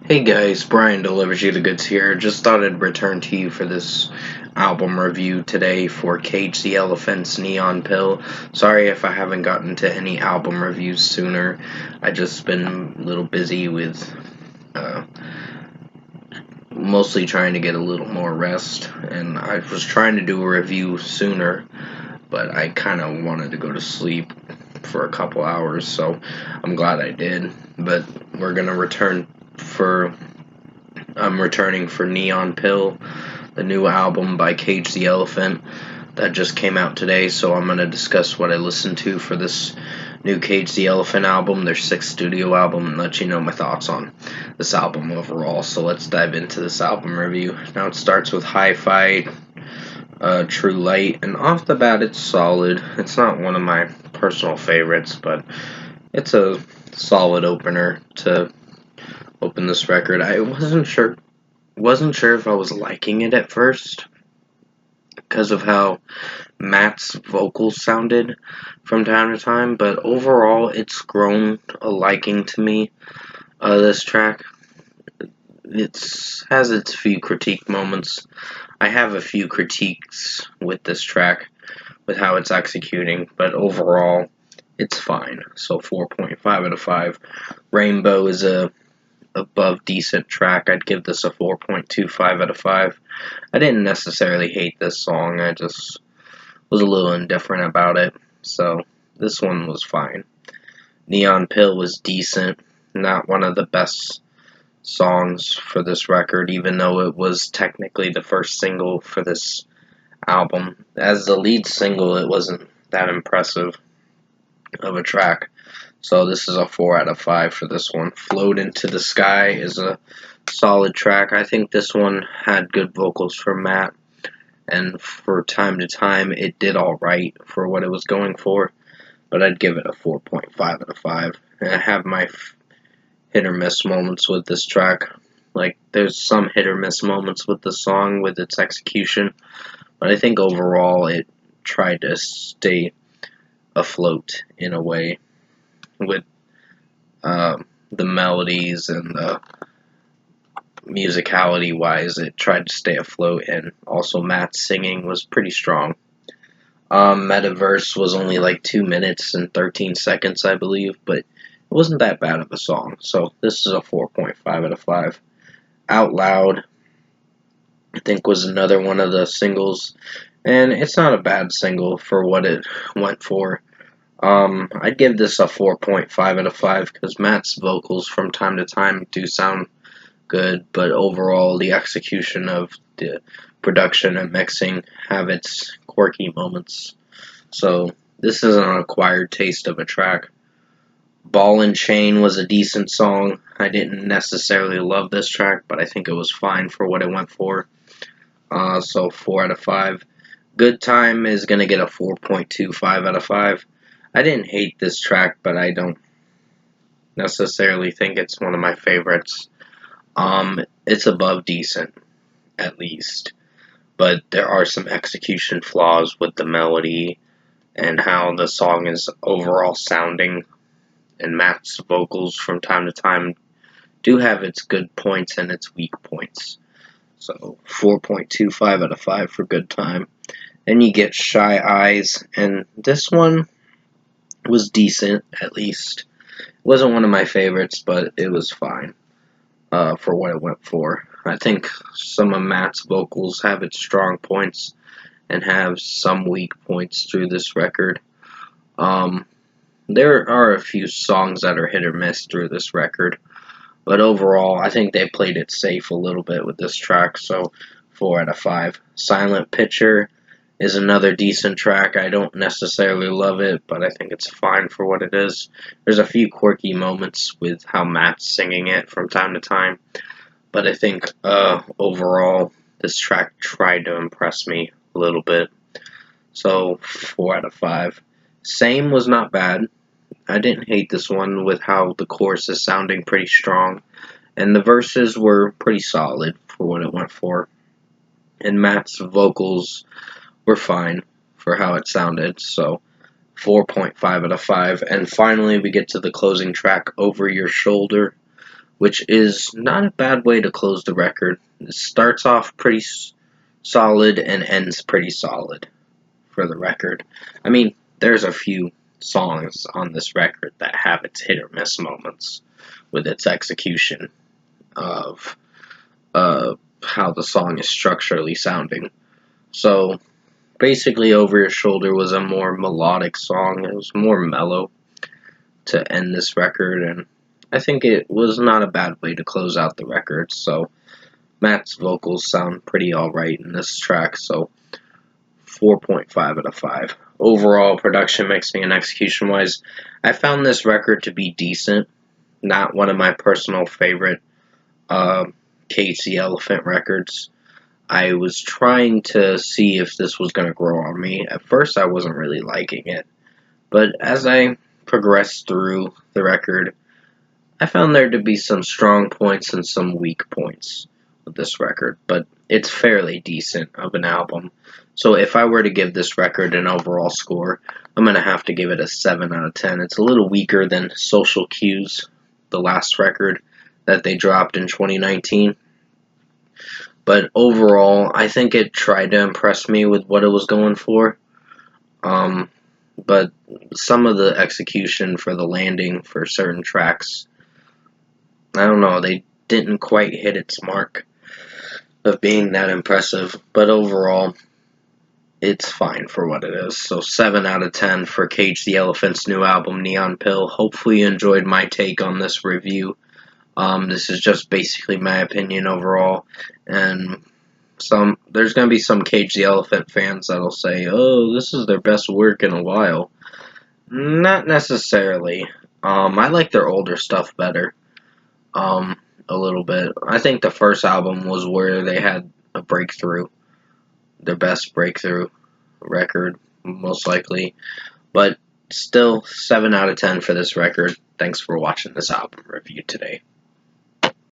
Hey guys, Brian delivers you the goods here. Just thought I'd return to you for this album review today for Cage the Elephant's Neon Pill. Sorry if I haven't gotten to any album reviews sooner. I just been a little busy with uh, mostly trying to get a little more rest, and I was trying to do a review sooner, but I kind of wanted to go to sleep for a couple hours, so I'm glad I did. But we're gonna return for I'm returning for Neon Pill, the new album by Cage the Elephant that just came out today. So I'm going to discuss what I listened to for this new Cage the Elephant album, their sixth studio album, and let you know my thoughts on this album overall. So let's dive into this album review. Now it starts with Hi-Fi, True Light, and off the bat it's solid. It's not one of my personal favorites, but it's a solid opener to open this record. I wasn't sure if I was liking it at first because of how Matt's vocals sounded from time to time, but overall it's grown a liking to me. This track, it's has its few critique moments. I have a few critiques with this track, with how it's executing, but overall it's fine. So 4.5 out of 5. Rainbow is a above decent track. I'd give this a 4.25 out of 5. I didn't necessarily hate this song, I just was a little indifferent about it, so this one was fine. Neon Pill was decent, not one of the best songs for this record, even though it was technically the first single for this album. As the lead single, it wasn't that impressive of a track. So this is a 4 out of 5 for this one. Float Into the Sky is a solid track. I think this one had good vocals from Matt, and for time to time it did alright for what it was going for, but I'd give it a 4.5 out of 5. And I have my hit or miss moments with this track. Like, there's some hit or miss moments with the song, with its execution, but I think overall it tried to stay afloat in a way with the melodies and the musicality wise. It tried to stay afloat, and also Matt's singing was pretty strong. Metaverse was only like 2 minutes and 13 seconds, I believe, but it wasn't that bad of a song, so this is a 4.5 out of 5. Out Loud, I think, was another one of the singles, and it's not a bad single for what it went for. I'd give this a 4.5 out of 5 because Matt's vocals from time to time do sound good, but overall the execution of the production and mixing have its quirky moments. So this is an acquired taste of a track. Ball and Chain was a decent song. I didn't necessarily love this track, but I think it was fine for what it went for. So 4 out of 5. Good Time is going to get a 4.25 out of 5. I didn't hate this track, but I don't necessarily think it's one of my favorites. It's above decent, at least. But there are some execution flaws with the melody and how the song is overall sounding, and Matt's vocals from time to time do have its good points and its weak points. So 4.25 out of 5 for Good Time. Then you get Shy Eyes, and this one was decent, at least. It wasn't one of my favorites, but it was fine for what it went for. I think some of Matt's vocals have its strong points and have some weak points through this record. There are a few songs that are hit or miss through this record, but overall, I think they played it safe a little bit with this track, so 4 out of 5. Silent Picture is another decent track. I don't necessarily love it, but I think it's fine for what it is. There's a few quirky moments with how Matt's singing it from time to time, but I think overall, this track tried to impress me a little bit. So 4 out of 5. Same was not bad. I didn't hate this one with how the chorus is sounding pretty strong, and the verses were pretty solid for what it went for. And Matt's vocals were fine for how it sounded, so 4.5 out of 5. And finally, we get to the closing track, Over Your Shoulder, which is not a bad way to close the record. It starts off pretty solid and ends pretty solid for the record. I mean, there's a few songs on this record that have its hit or miss moments with its execution of how the song is structurally sounding. So basically, Over Your Shoulder was a more melodic song. It was more mellow to end this record, and I think it was not a bad way to close out the record. So Matt's vocals sound pretty alright in this track, so 4.5 out of 5. Overall, production mixing and execution wise, I found this record to be decent. Not one of my personal favorite Cage the Elephant records. I was trying to see if this was going to grow on me. At first, I wasn't really liking it, but as I progressed through the record, I found there to be some strong points and some weak points with this record, but it's fairly decent of an album. So if I were to give this record an overall score, I'm going to have to give it a 7 out of 10. It's a little weaker than Social Cues, the last record that they dropped in 2019. But overall, I think it tried to impress me with what it was going for. But some of the execution for the landing for certain tracks, I don't know, they didn't quite hit its mark of being that impressive. But overall, it's fine for what it is. So 7 out of 10 for Cage the Elephant's new album, Neon Pill. Hopefully you enjoyed my take on this review. This is just basically my opinion overall, and there's gonna be some Cage the Elephant fans that'll say, "Oh, this is their best work in a while." Not necessarily. I like their older stuff better. A little bit. I think the first album was where they had a breakthrough, their best breakthrough record, most likely. But still, 7 out of 10 for this record. Thanks for watching this album review today.